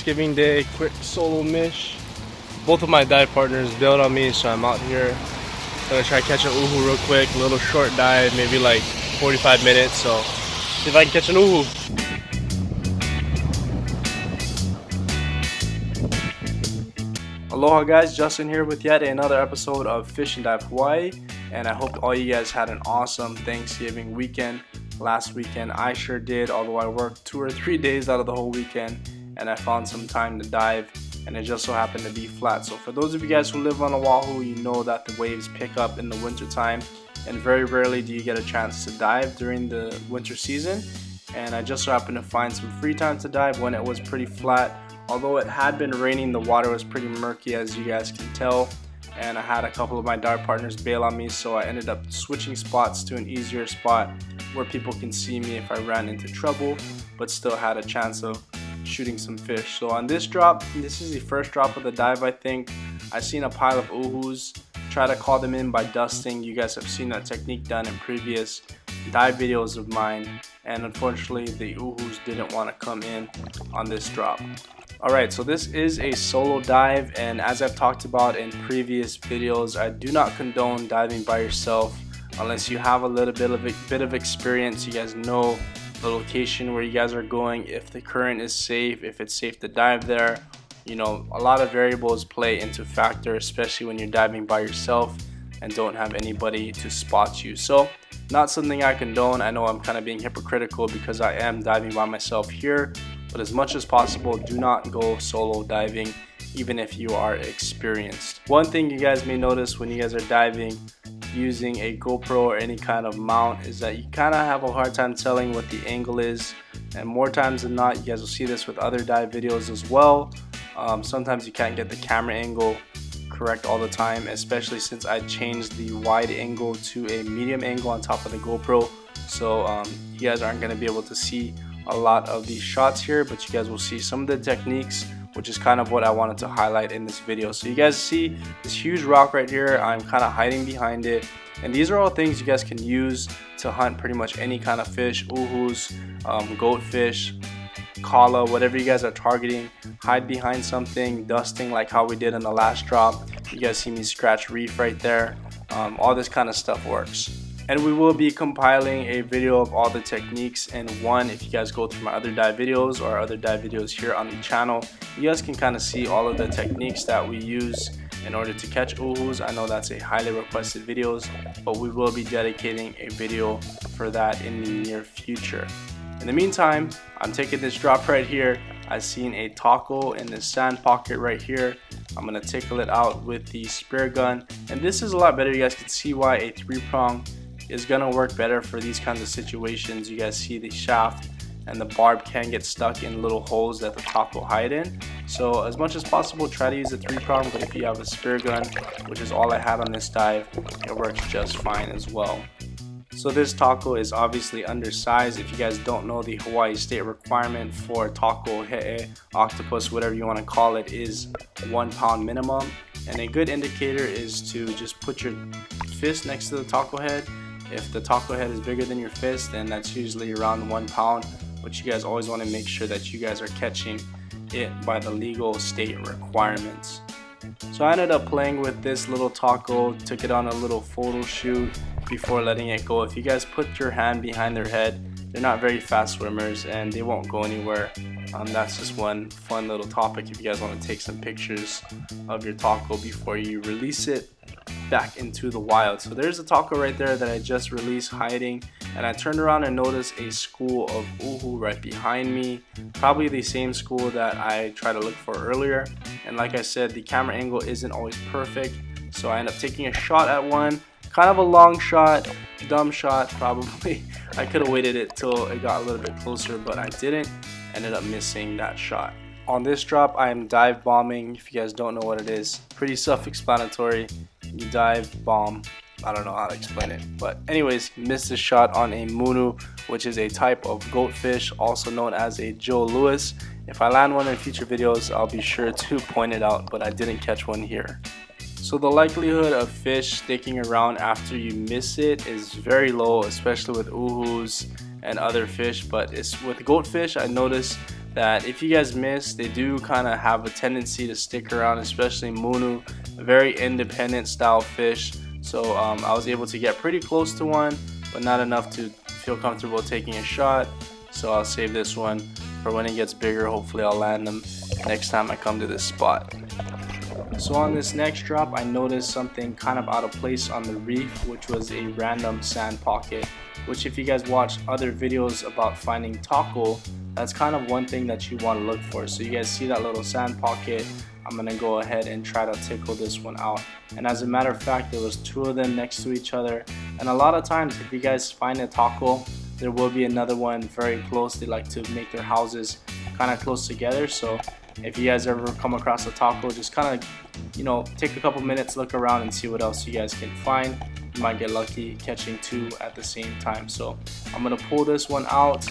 Thanksgiving Day, quick solo mish. Both of my dive partners bailed on me, so I'm out here. Gonna try to catch an uhu real quick, a little short dive, maybe like 45 minutes, so see if I can catch an uhu. Aloha guys, Justin here with yet another episode of Fish and Dive Hawaii, and I hope all you guys had an awesome Thanksgiving weekend. Last weekend I sure did, although I worked 2 or 3 days out of the whole weekend and I found some time to dive, and it just so happened to be flat. So for those of you guys who live on Oahu, you know that the waves pick up in the winter time, and very rarely do you get a chance to dive during the winter season. And I just so happened to find some free time to dive when it was pretty flat. Although it had been raining, the water was pretty murky, as you guys can tell, and I had a couple of my dive partners bail on me, so I ended up switching spots to an easier spot where people can see me if I ran into trouble, but still had a chance of shooting some fish. So on this drop, this is the first drop of the dive, I think. I seen a pile of uhus, try to call them in by dusting. You guys have seen that technique done in previous dive videos of mine, and unfortunately the uhus didn't want to come in on this drop. Alright, so this is a solo dive, and as I've talked about in previous videos, I do not condone diving by yourself unless you have a little bit of experience. You guys know the location where you guys are going, if the current is safe, if it's safe to dive there. You know, a lot of variables play into factor, especially when you're diving by yourself and don't have anybody to spot you. So not something I condone. I know I'm kind of being hypocritical because I am diving by myself here, but as much as possible, do not go solo diving even if you are experienced. One thing you guys may notice when you guys are diving using a GoPro or any kind of mount is that you kind of have a hard time telling what the angle is, and more times than not, you guys will see this with other dive videos as well. Sometimes you can't get the camera angle correct all the time, especially since I changed the wide angle to a medium angle on top of the GoPro, so you guys aren't going to be able to see a lot of these shots here, but you guys will see some of the techniques, which is kind of what I wanted to highlight in this video. So you guys see this huge rock right here, I'm kind of hiding behind it, and these are all things you guys can use to hunt pretty much any kind of fish, uhus, goatfish, kala, whatever you guys are targeting. Hide behind something, dusting like how we did in the last drop. You guys see me scratch reef right there. All this kind of stuff works. And we will be compiling a video of all the techniques in one. If you guys go through my other dive videos or other dive videos here on the channel, you guys can kind of see all of the techniques that we use in order to catch uhus. I know that's a highly requested videos, but we will be dedicating a video for that in the near future. In the meantime, I'm taking this drop right here. I've seen a taco in this sand pocket right here. I'm gonna tickle it out with the Speargun, and this is a lot better. You guys can see why a 3-prong is gonna work better for these kinds of situations. You guys see the shaft and the barb can get stuck in little holes that the taco hide in. So as much as possible, try to use a 3-prong, but if you have a Speargun, which is all I had on this dive, it works just fine as well. So this taco is obviously undersized. If you guys don't know, the Hawaii state requirement for taco, he'e, octopus, whatever you want to call it, is 1 pound minimum. And a good indicator is to just put your fist next to the taco head. If the taco head is bigger than your fist, then that's usually around 1 pound, but you guys always want to make sure that you guys are catching it by the legal state requirements. So I ended up playing with this little taco, took it on a little photo shoot before letting it go. If you guys put your hand behind their head, they're not very fast swimmers and they won't go anywhere. That's just one fun little topic if you guys want to take some pictures of your taco before you release it back into the wild. So there's a taco right there that I just released hiding, and I turned around and noticed a school of uhu right behind me, probably the same school that I tried to look for earlier. And like I said, the camera angle isn't always perfect, so I end up taking a shot at one, kind of a long shot, dumb shot probably. I could have waited it till it got a little bit closer, but I didn't. Ended up missing that shot. On this drop, I am dive bombing. If you guys don't know what it is, pretty self-explanatory. You dive bomb. I don't know how to explain it, but anyways, missed a shot on a munu, which is a type of goatfish, also known as a Joe Louis. If I land one in future videos, I'll be sure to point it out, but I didn't catch one here. So the likelihood of fish sticking around after you miss it is very low, especially with uhus and other fish, but it's with goatfish I noticed that if you guys miss, they do kind of have a tendency to stick around, especially Munu, a very independent style fish. So I was able to get pretty close to one, but not enough to feel comfortable taking a shot. So I'll save this one for when it gets bigger. Hopefully I'll land them next time I come to this spot. So on this next drop, I noticed something kind of out of place on the reef, which was a random sand pocket, which if you guys watch other videos about finding taco, that's kind of one thing that you want to look for. So you guys see that little sand pocket, I'm gonna go ahead and try to tickle this one out. And as a matter of fact, there was 2 of them next to each other, and a lot of times if you guys find a taco, there will be another one very close. They like to make their houses kind of close together. So if you guys ever come across a taco, just kind of, you know, take a couple minutes, look around and see what else you guys can find. You might get lucky catching 2 at the same time. So I'm gonna pull this one out,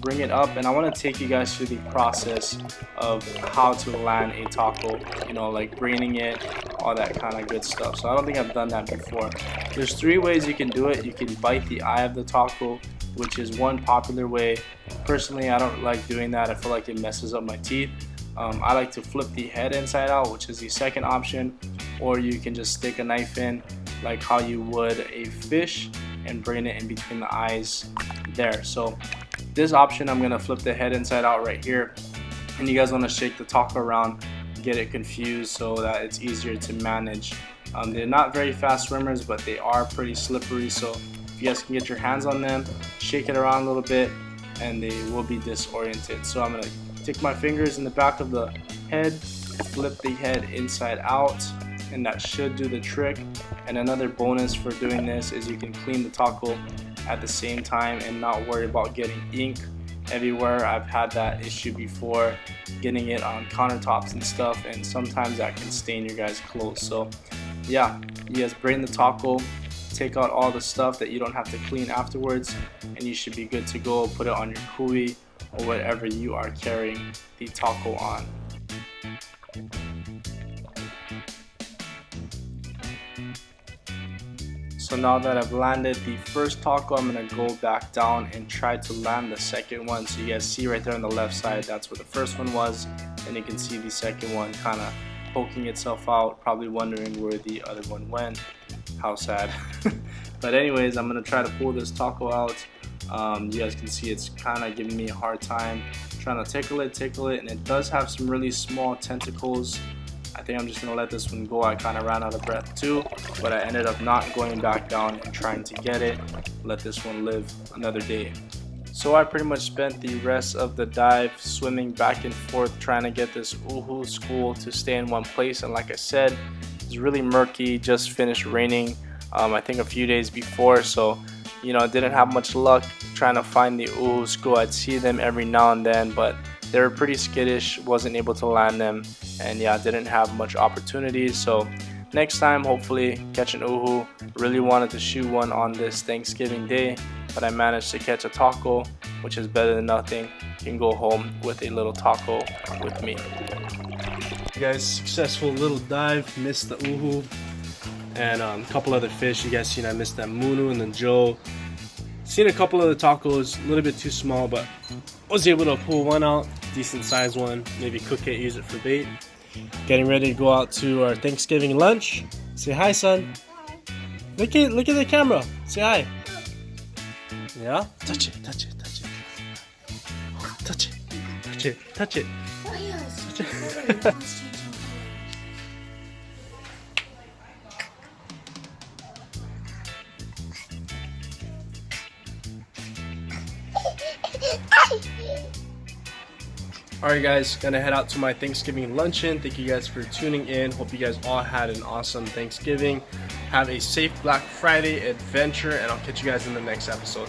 bring it up, and I want to take you guys through the process of how to land a taco, you know, like braining it, all that kind of good stuff. So I don't think I've done that before. There's 3 ways you can do it. You can bite the eye of the taco, which is one popular way. Personally, I don't like doing that. I feel like it messes up my teeth. I like to flip the head inside out, which is the second option, or you can just stick a knife in like how you would a fish and brain it in between the eyes there. So this option, I'm gonna flip the head inside out right here, and you guys want to shake the taco around, get it confused so that it's easier to manage. They're not very fast swimmers, but they are pretty slippery, so if you guys can get your hands on them, shake it around a little bit, and they will be disoriented. So I'm gonna stick my fingers in the back of the head, flip the head inside out, and that should do the trick. And another bonus for doing this is you can clean the taco at the same time and not worry about getting ink everywhere. I've had that issue before, getting it on countertops and stuff, and sometimes that can stain your guys' clothes. So yeah, you guys brain the taco, take out all the stuff that you don't have to clean afterwards, and you should be good to go. Put it on your kui or whatever you are carrying the taco on. So now that I've landed the first taco, I'm gonna go back down and try to land the second one. So you guys see right there on the left side, that's where the first one was, and you can see the second one kind of poking itself out, probably wondering where the other one went. How sad. But anyways, I'm gonna try to pull this taco out. You guys can see it's kind of giving me a hard time trying to tickle it, and it does have some really small tentacles. I think I'm just gonna let this one go. I kind of ran out of breath too, but I ended up not going back down and trying to get it. Let this one live another day. So I pretty much spent the rest of the dive swimming back and forth trying to get this uhu school to stay in one place, and like I said, it's really murky. Just finished raining I think a few days before, so you know, I didn't have much luck trying to find the uhu school. I'd see them every now and then, but they were pretty skittish, wasn't able to land them, and yeah, didn't have much opportunities. So next time, hopefully catch an uhu. Really wanted to shoot one on this Thanksgiving day, but I managed to catch a taco, which is better than nothing. You can go home with a little taco with me. You guys, successful little dive, missed the uhu and a couple other fish. You guys seen I missed that Munu and the Joe. Seen a couple of the tacos, a little bit too small, but was able to pull one out, decent sized one, maybe cook it, use it for bait. Getting ready to go out to our Thanksgiving lunch. Say hi, son. Look at the camera. Say hi. Yeah? Touch it, touch it, touch it. Touch it, touch it, touch it. Touch it. Alright guys, gonna head out to my Thanksgiving luncheon. Thank you guys for tuning in. Hope you guys all had an awesome Thanksgiving. Have a safe Black Friday adventure, and I'll catch you guys in the next episode.